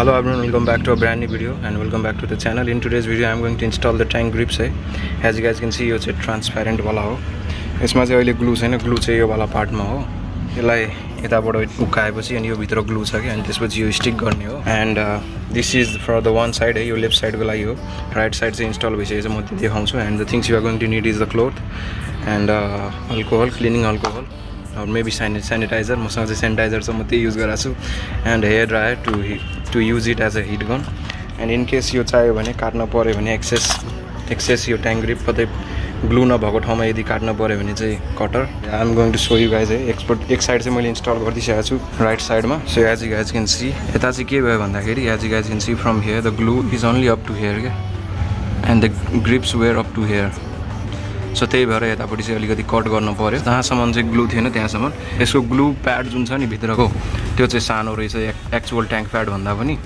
Hello everyone, welcome back to a brand new video and welcome back to the channel. In today's video I am going to install the tank grips है. As you guys can see, यो चाहिँ transparent वाला हो. यसमा चाहिँ अहिले glue छैन, glue चाहिँ यो वाला part मा हो. यसलाई यताबाट उकाएपछि अनि यो भित्र glue छ के अनि त्यसपछि यो stick गर्ने हो. And this is for the one side है, यो left side को लागि हो. Right side चाहिँ install भइसकेछ म देखाउँछु. And the things you are going to need is the cloth and alcohol, cleaning alcohol. Or maybe sanitizer. मसँग चाहिँ sanitizer छ, म त्यही युज गरेको छु. And hair dryer to use it as a heat gun. And in case यो चाहियो भने काट्न पर्यो भने excess यो tank grip कतै glue नभएको ठाउँमा यदि काट्न पर्यो भने चाहिँ cutter. I am going to show you guys है. एक साइड चाहिँ मैले इन्स्टल गरिदिसकेको छु राइट साइडमा. So as you guys can see, यता चाहिँ के भयो भन्दाखेरि as you guys can see from here the glue is only up to here के and the grips were up to here. So त्यही भएर यतापट्टि चाहिँ अलिकति कट गर्नु पर्यो. जहाँसम्म चाहिँ ग्लु थिएन त्यहाँसम्म. यसको ग्लु प्याड जुन छ नि भित्रको त्यो चाहिँ सानो रहेछ एक्चुअल ट्याङ्क प्याड भन्दा पनि.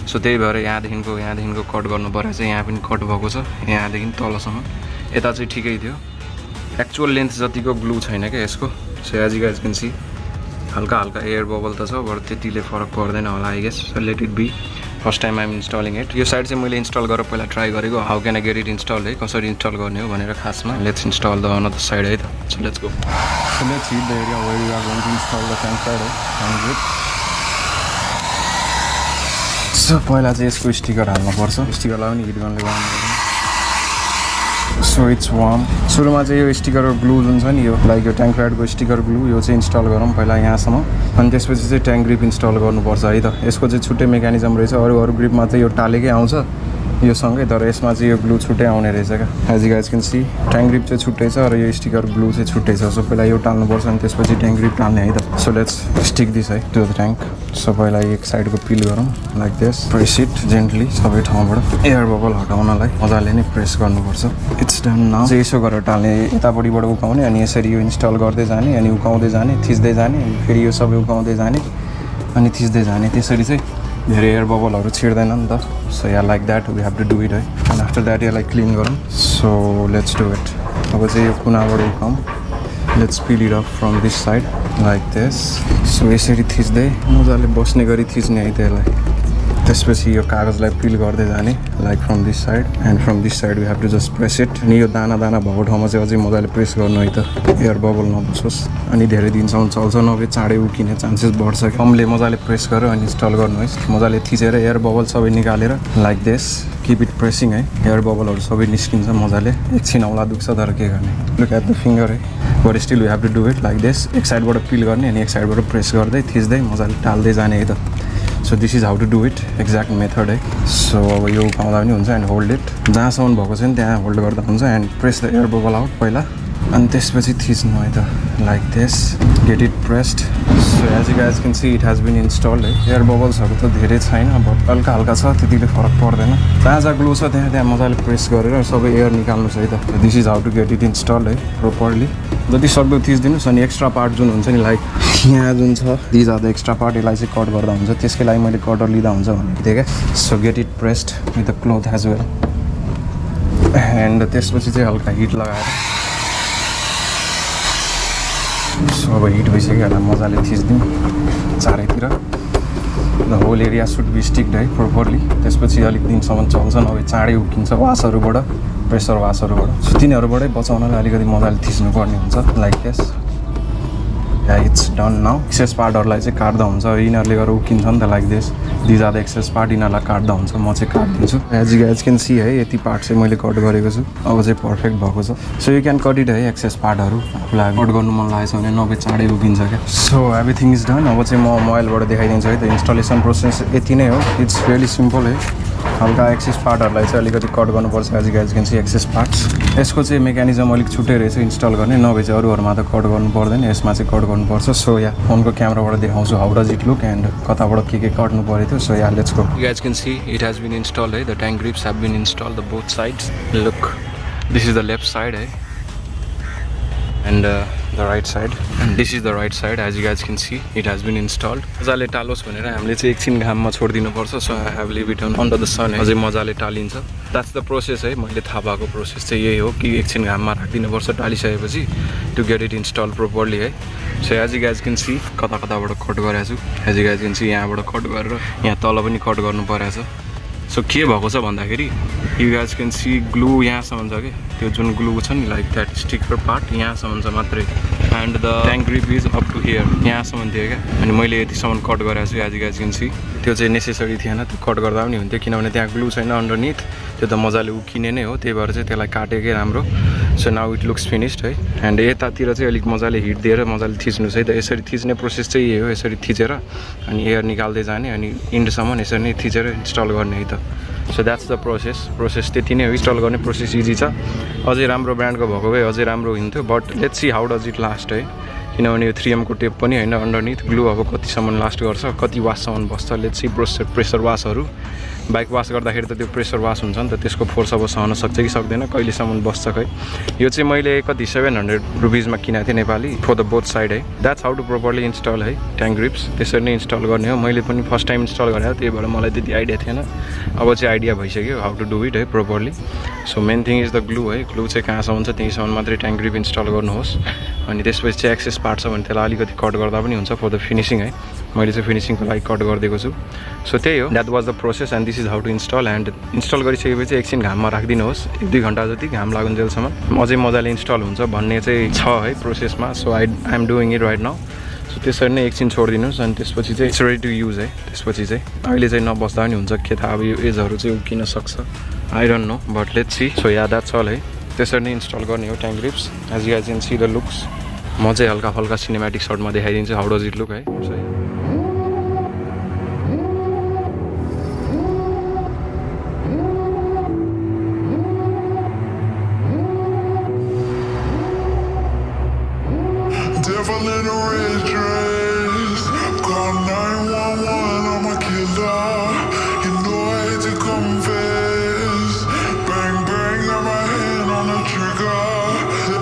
सो त्यही भएर यहाँदेखिको कट गर्नु पर्यो चाहिँ यहाँ पनि कट भएको छ यहाँदेखि तलसम्म. यता चाहिँ ठिकै थियो. एक्चुअल लेन्थ जतिको ग्लु छैन क्या यसको. So as you guys can see हल्का एयर बबल त छ बट त्यतिले फरक पर्दैन होला I guess. So let it be. First time I'm installing it. यो साइड चाहिँ मैले इन्स्टल गरेर पहिला ट्राई गरेको how can I get it install है, कसरी इन्स्टल गर्ने हो भनेर खासमा. Let's install the another side है त. So let's go. So let's heat the area where you are going to install the tank pad है, ट्याङ्क ग्रिप. सो पहिला चाहिँ यसको स्टिकर हाल्नुपर्छ. स्टिकरलाई पनि हिट गर्नले वार्म गर्नु. So it's warm. सुरुमा चाहिँ यो स्टिकर ग्लु जुन छ नि यो लाइक यो ट्याङ्क प्याडको स्टिकर ग्लु यो चाहिँ इन्स्टल गरौँ पहिला यहाँसम्म. अनि त्यसपछि चाहिँ ट्याङ्क ग्रिप इन्स्टल गर्नुपर्छ है त. यसको चाहिँ छुट्टै मेकानिजम रहेछ. अरू ग्रिपमा चाहिँ यो टालेकै आउँछ यो सँगै, तर यसमा चाहिँ यो ग्लु छुट्टै आउने रहेछ क्या. As you guys can see tank grip चाहिँ छुट्टै छ र यो स्टिकर ग्लु चाहिँ छुट्टै छ. सो पहिला यो टाल्नुपर्छ अनि त्यसपछि ट्याङ्क ग्रिप टाल्ने है त. सो लेट्स स्टिक दिस है टु द ट्याङ्क. सो पहिला एक साइडको पिल गरौँ like this. Press it gently सबै ठाउँबाट एयर बबल हटाउनलाई मजाले नै प्रेस गर्नुपर्छ. It's done now. चाहिँ यसो गरेर टाल्ने, यतापट्टिबाट उकाउने अनि यसरी यो इन्स्टल गर्दै जाने अनि उकाउँदै जाने थिच्दै जाने अनि फेरि यो सबै उकाउँदै जाने अनि थिच्दै जाने. त्यसरी चाहिँ धेरै एयर बबलहरू छिर्दैन नि त. So yeah like that we have to do it है. एन्ड आफ्टर द्याट यसलाई क्लिन गरौँ. So let's do it. अब चाहिँ यो कुनाबाट उकाउँ. Let's peel it off from this side like this. So यसरी थिच्दै मजाले बस्ने गरी थिच्ने है त यसलाई. त्यसपछि यो कागजलाई पिल गर्दै जाने like from this side and from this side we have to just press it. अनि यो दाना भएको ठाउँमा चाहिँ अझै मजाले प्रेस गर्नु है त, एयर बबल नबसोस्. अनि धेरै दिनसम्म चल्छ, नभए चाँडै उकिने चान्सेस बढ्छ. कमले मजाले प्रेस गरेर अनि इन्स्टल गर्नु है. मजाले थिचेर एयर बबल सबै निकालेर like this keep it pressing है. एयर बबलहरू सबै निस्किन्छ मजाले. एकछिन औला दुख्छ तर के गर्ने. लुक एट द फिङ्गर है. But still we have to do it like this. एक साइडबाट पिल गर्ने अनि एक साइडबाट प्रेस गर्दै थिच्दै मजाले टाल्दै जाने है त. So this is how to do it, exact method है. सो अब यो उकाउँदा पनि हुन्छ एन्ड होल्ड इट. जहाँसम्म भएको छ नि त्यहाँ होल्ड गर्दा हुन्छ and press the air bubble out पहिला अनि त्यसपछि थिच्नु है त like this. Get it pressed. So as you guys can see it has been installed है. एयर बबल्सहरू त धेरै छैन बट हल्का छ, त्यतिले फरक पर्दैन. जहाँ ग्लु छ त्यहाँ मजाले प्रेस गरेर सबै एयर निकाल्नुहोस् है त. This is how to get it installed है प्रोपरली. जति सक्दो थिचिदिनुहोस्. अनि एक्स्ट्रा पार्ट जुन हुन्छ नि लाइक यहाँ जुन छ these are the extra part, यसलाई चाहिँ कट गर्दा हुन्छ. त्यसकै लागि मैले कटर लिँदा हुन्छ भनेको थिएँ क्या. So get it pressed with the cloth as well. And त्यसपछि चाहिँ हल्का हिट लगाएर सो अब हिट भइसक्यो. यसलाई मजाले थिचिदिउँ चारैतिर. The whole area should be sticked है प्रोपरली. त्यसपछि अलिक दिनसम्म चल्छ, नभए चाँडै उकिन्छ वासहरूबाट, प्रेसर वासहरूबाट. सो तिनीहरूबाटै बचाउनलाई अलिकति मजाले थिच्नुपर्ने हुन्छ like this. Yeah it's done now. Excess पार्टहरूलाई चाहिँ काट्दा हुन्छ. यिनीहरूले गरेर उकिन्छ नि त like this. These are the excess part. यिनीहरूलाई काट्दा हुन्छ, म चाहिँ काटिदिन्छु. As you guys can see है यति पार्ट चाहिँ मैले कट गरेको छु. अब चाहिँ पर्फेक्ट भएको छ. So you can cut it है एक्सेस पार्टहरू. आफूलाई कट गर्नु मन लागेको छ भने नभए चाँडै उकिन्छ क्या. So everything is done. अब चाहिँ म मोबाइलबाट देखाइदिन्छु है त. इन्स्टलेसन प्रोसेस यति नै हो. इट्स रियली सिम्पल है. हल्का एक्सेस पार्टहरूलाई चाहिँ अलिकति कट गर्नुपर्छ. As you guys can see excess parts. यसको चाहिँ मेकानिजम अलिक छुट्टै रहेछ इन्स्टल गर्ने, नभए चाहिँ अरूहरूमा त कट गर्नु पर्दैन, यसमा चाहिँ कट गर्नुपर्छ. सो या फोनको क्यामेराबाट देखाउँछु how does it look and कताबाट के कट्नु परेको थियो. So yeah let's go. You guys can see it has been installed है. The tank grips have been installed the both sides. Look this is the left side है and the right side, and this is the right side. As you guys can see it has been installed. मजाले टालोस् भनेर हामीले चाहिँ एकछिन घाममा छोडिदिनु पर्छ. So I have leave it under the sun. अझै मजाले टालिन्छ. द्याट्स द प्रोसेस है. मैले थाहा भएको प्रोसेस चाहिँ यही हो कि एकछिन घाममा राखिदिनु पर्छ टालिसकेपछि to get it install properly है. So as you guys can see, कताबाट कट गरेको छु. As you guys can see, यहाँबाट कट गरेर यहाँ तल पनि कट गर्नु परेछ. So के भएको छ भन्दाखेरि you guys can see glue यहाँसम्म छ के. त्यो जुन glue छ नि like that sticker part यहाँसम्म छ मात्रै. And the tank grip is up to here. यहाँसम्म थियो क्या. अनि मैले यतिसम्म कट गरेको छु. As you guys can see, त्यो चाहिँ नेसेसरी थिएन. त्यो कट गर्दा पनि हुन्थ्यो किनभने त्यहाँ ग्लु छैन अन्डरनीथ. त्यो त मजाले उकिने नै हो. त्यही भएर चाहिँ त्यसलाई काटेकै राम्रो. So now it looks finished है. And यतातिर चाहिँ अलिक मजाले हिट दिएर मजाले थिच्नुस् है त. यसरी थिच्ने प्रोसेस चाहिँ यही हो. यसरी थिचेर अनि एयर निकाल्दै जाने अनि इन्डसम्म यसरी नै थिचेर इन्स्टल गर्ने है त. So that's the process. Process त्यति नै हो. इन्स्टल गर्ने प्रोसेस इजी छ. अझै राम्रो ब्रान्डको भएको भए अझै राम्रो हुन्थ्यो. But let's see how does it last है. किनभने यो 3M को टेप पनि हैन अन्डरनीथ ग्लु अब कतिसम्म लास्ट गर्छ कति वाससम्म बस्छ. लेट्स सी प्रेसर वासहरू बाइक वास गर्दाखेरि त त्यो प्रेसर वास हुन्छ नि त त्यसको फोर्स अब सहन सक्छ कि सक्दैन कहिलेसम्म बस्छ खै. यो चाहिँ मैले कति 700 रुपीजमा किनेको थिएँ Nepali for the both side है. That's how to properly install है ट्याङ्क ग्रिप्स. त्यसरी नै इन्स्टल गर्ने हो. मैले पनि फर्स्ट टाइम इन्स्टल गरेको त्यही भएर मलाई त्यति आइडिया थिएन. अब चाहिँ आइडिया भइसक्यो हाउ टु डु इट है properly. So main thing is the glue है. ग्लु चाहिँ कहाँसम्म छ त्यहीँसम्म मात्रै ट्याङ्क ग्रिप इन्स्टल गर्नुहोस्. अनि त्यसपछि चाहिँ एक्सेस पार्ट छ भने त्यसलाई अलिकति कट गर्दा पनि हुन्छ फर द फिनिसिङ है. मैले चाहिँ फिनिसिङको लागि कट गरिदिएको छु. सो त्यही हो. That was the process and this is how to install. And install गरिसकेपछि एकछिन घाममा राखिदिनुहोस् 1-2 घन्टा जति घाम लागुन्जेलसम्म अझै मजाले इन्स्टल हुन्छ भन्ने चाहिँ छ है प्रोसेसमा. So I am doing it right now. So त्यसरी नै एकछिन छोडिदिनुहोस् अनि त्यसपछि चाहिँ इट्स रेडी टु युज है. त्यसपछि चाहिँ अहिले चाहिँ नबस्दा पनि हुन्छ के थाहा अब यो एजहरू चाहिँ उकिन सक्छ. I don't know but let's see. So yeah that's all है. त्यसरी नै इन्स्टल गर्ने हो tank grips. As you guys can see the looks. म चाहिँ हल्का फल्का सिनेमेटिक सर्टमा देखाइदिन्छु हाउ डज इट लुक है. Devil in a red dress, call 911, I'm a killer. You know I hate to confess. Bang bang, got my hand on the trigger.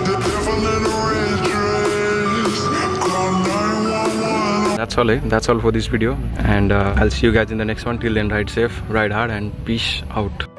The devil in a red dress, call 911. That's all, that's all for this video, and I'll see you guys in the next one. Till then, ride safe, ride hard, and peace out.